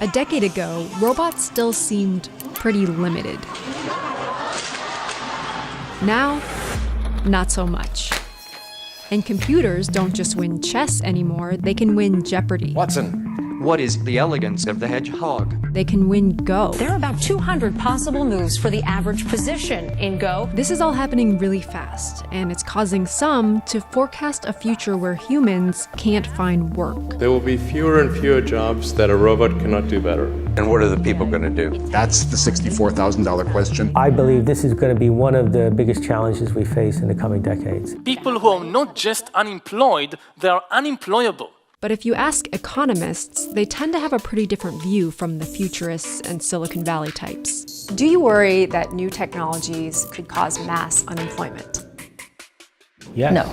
A decade ago, robots still seemed pretty limited. Now, not so much. And computers don't just win chess anymore, they can win Jeopardy! Watson, what is the elegance of the hedgehog? They can win Go! There are about 200 possible moves for the average position in Go. This is all happening really fast, and it's causing some to forecast a future where humans can't find work. There will be fewer and fewer jobs that a robot cannot do better. And what are the people going to do? That's the $64,000 question. I believe this is going to be one of the biggest challenges we face in the coming decades. People who are not just unemployed, they are unemployable. But if you ask economists, they tend to have a pretty different view from the futurists and Silicon Valley types. Do you worry that new technologies could cause mass unemployment? Yes. No.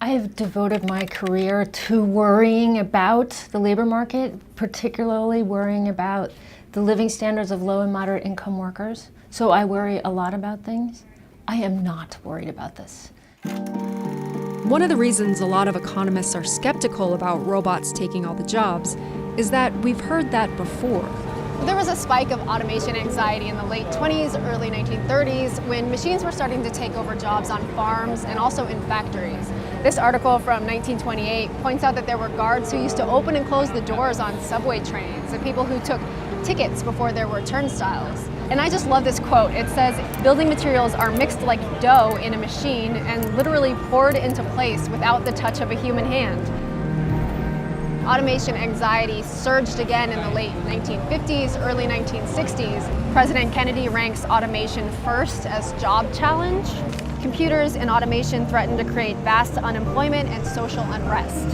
I have devoted my career to worrying about the labor market, particularly worrying about the living standards of low and moderate income workers. So I worry a lot about things. I am not worried about this. One of the reasons a lot of economists are skeptical about robots taking all the jobs is that we've heard that before. There was a spike of automation anxiety in the late 20s, early 1930s, when machines were starting to take over jobs on farms and also in factories. This article from 1928 points out that there were guards who used to open and close the doors on subway trains and people who took tickets before there were turnstiles. And I just love this quote. It says, "Building materials are mixed like dough in a machine and literally poured into place without the touch of a human hand." Automation anxiety surged again in the late 1950s, early 1960s. President Kennedy ranks automation first as job challenge. Computers and automation threaten to create vast unemployment and social unrest.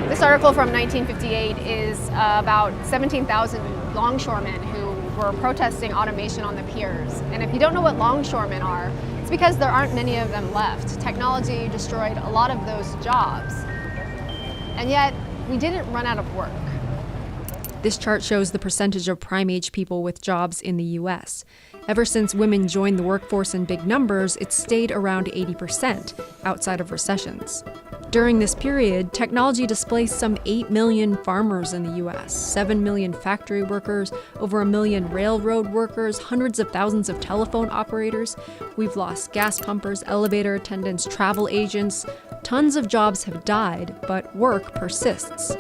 This article from 1958 is about 17,000 longshoremen who were protesting automation on the piers. And if you don't know what longshoremen are, it's because there aren't many of them left. Technology destroyed a lot of those jobs. And yet, we didn't run out of work. This chart shows the percentage of prime-age people with jobs in the US. Ever since women joined the workforce in big numbers, it's stayed around 80% outside of recessions. During this period, technology displaced some 8 million farmers in the US, 7 million factory workers, over 1 million railroad workers, hundreds of thousands of telephone operators. We've lost gas pumpers, elevator attendants, travel agents. Tons of jobs have died, but work persists.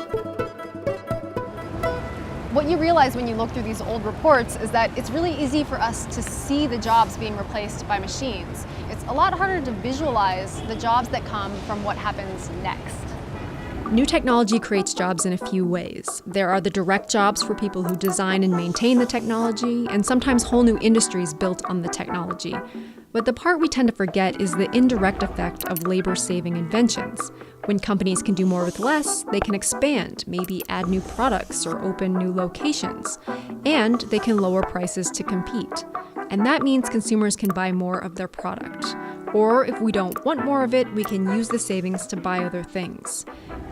What you realize when you look through these old reports is that it's really easy for us to see the jobs being replaced by machines. It's a lot harder to visualize the jobs that come from what happens next. New technology creates jobs in a few ways. There are the direct jobs for people who design and maintain the technology, and sometimes whole new industries built on the technology. But the part we tend to forget is the indirect effect of labor-saving inventions. When companies can do more with less, they can expand, maybe add new products or open new locations. And they can lower prices to compete. And that means consumers can buy more of their product. Or if we don't want more of it, we can use the savings to buy other things.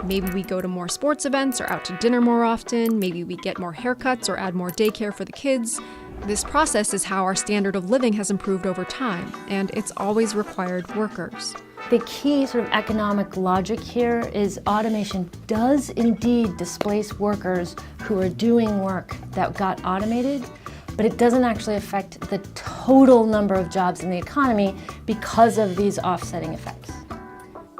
Maybe we go to more sports events or out to dinner more often. Maybe we get more haircuts or add more daycare for the kids. This process is how our standard of living has improved over time, and it's always required workers. The key sort of economic logic here is automation does indeed displace workers who are doing work that got automated, but it doesn't actually affect the total number of jobs in the economy because of these offsetting effects.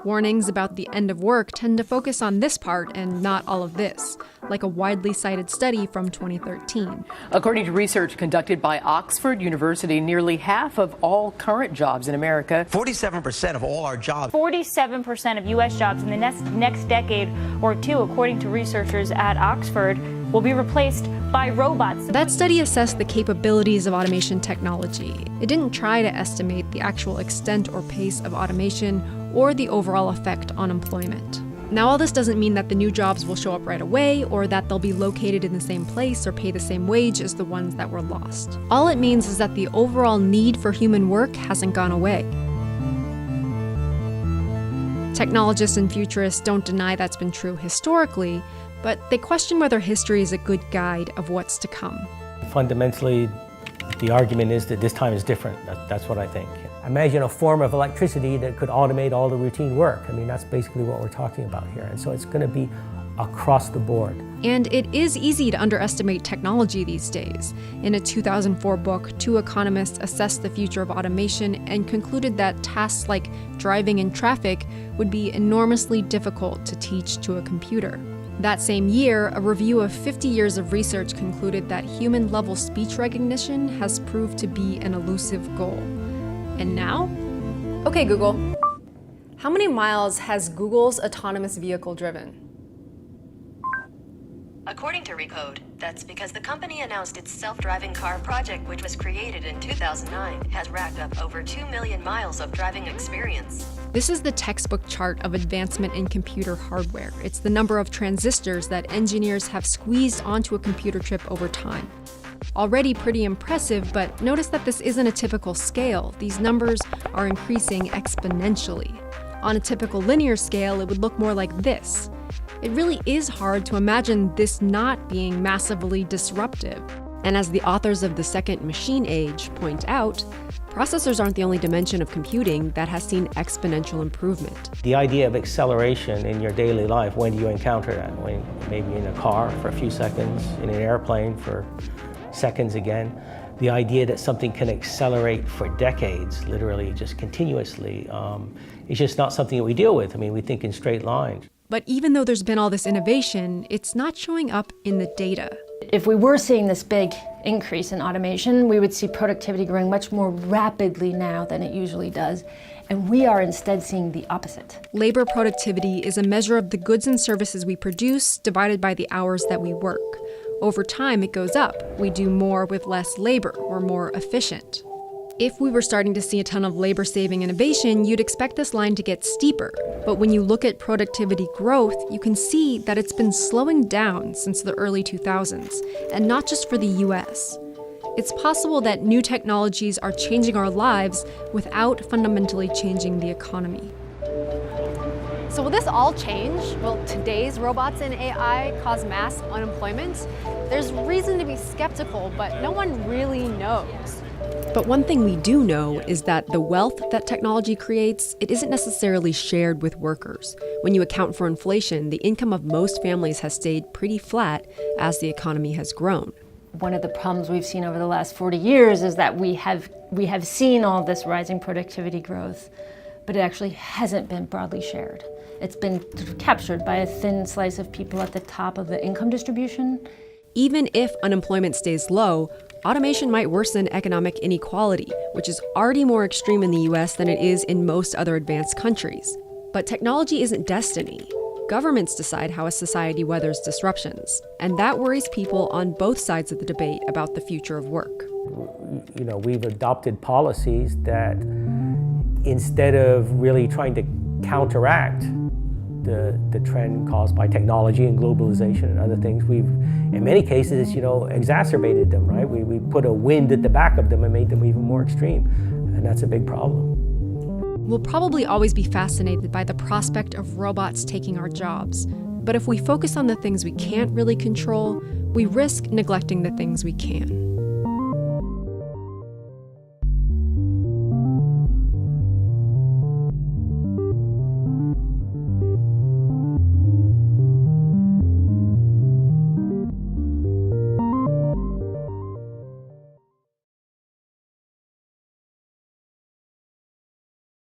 Warnings about the end of work tend to focus on this part and not all of this, like a widely cited study from 2013. According to research conducted by Oxford University, nearly half of all current jobs in America, 47% of all our jobs, 47% of U.S. jobs in the next decade or two, according to researchers at Oxford, will be replaced by robots. That study assessed the capabilities of automation technology. It didn't try to estimate the actual extent or pace of automation or the overall effect on employment. Now, all this doesn't mean that the new jobs will show up right away or that they'll be located in the same place or pay the same wage as the ones that were lost. All it means is that the overall need for human work hasn't gone away. Technologists and futurists don't deny that's been true historically, but they question whether history is a good guide of what's to come. fundamentally, the argument is that this time is different. That's what I think. Imagine a form of electricity that could automate all the routine work. I mean, that's basically what we're talking about here. And so it's going to be across the board. And it is easy to underestimate technology these days. In a 2004 book, 2 economists assessed the future of automation and concluded that tasks like driving in traffic would be enormously difficult to teach to a computer. That same year, a review of 50 years of research concluded that human-level speech recognition has proved to be an elusive goal. And now? Okay, Google. How many miles has Google's autonomous vehicle driven? According to Recode, that's because the company announced its self-driving car project, which was created in 2009, has racked up over 2 million miles of driving experience. This is the textbook chart of advancement in computer hardware. It's the number of transistors that engineers have squeezed onto a computer chip over time. Already pretty impressive, but notice that this isn't a typical scale. These numbers are increasing exponentially. On a typical linear scale, it would look more like this. It really is hard to imagine this not being massively disruptive. And as the authors of The Second Machine Age point out, processors aren't the only dimension of computing that has seen exponential improvement. The idea of acceleration in your daily life, when do you encounter that? When maybe in a car for a few seconds, in an airplane for seconds again. The idea that something can accelerate for decades, literally just continuously, is just not something that we deal with. I mean, we think in straight lines. But even though there's been all this innovation, it's not showing up in the data. If we were seeing this big increase in automation, we would see productivity growing much more rapidly now than it usually does. And we are instead seeing the opposite. Labor productivity is a measure of the goods and services we produce divided by the hours that we work. Over time, it goes up. We do more with less labor. We're more efficient. If we were starting to see a ton of labor-saving innovation, you'd expect this line to get steeper. But when you look at productivity growth, you can see that it's been slowing down since the early 2000s, and not just for the US. It's possible that new technologies are changing our lives without fundamentally changing the economy. So will this all change? Will today's robots and AI cause mass unemployment? There's reason to be skeptical, but no one really knows. But one thing we do know is that the wealth that technology creates, it isn't necessarily shared with workers. When you account for inflation, the income of most families has stayed pretty flat as the economy has grown. One of the problems we've seen over the last 40 years is that we have seen all this rising productivity growth, but it actually hasn't been broadly shared. It's been captured by a thin slice of people at the top of the income distribution. Even if unemployment stays low, automation might worsen economic inequality, which is already more extreme in the US than it is in most other advanced countries. But technology isn't destiny. Governments decide how a society weathers disruptions, and that worries people on both sides of the debate about the future of work. You know, we've adopted policies that instead of really trying to counteract the trend caused by technology and globalization and other things, we've, in many cases, exacerbated them, right? We put a wind at the back of them and made them even more extreme, and that's a big problem. We'll probably always be fascinated by the prospect of robots taking our jobs, but if we focus on the things we can't really control, we risk neglecting the things we can.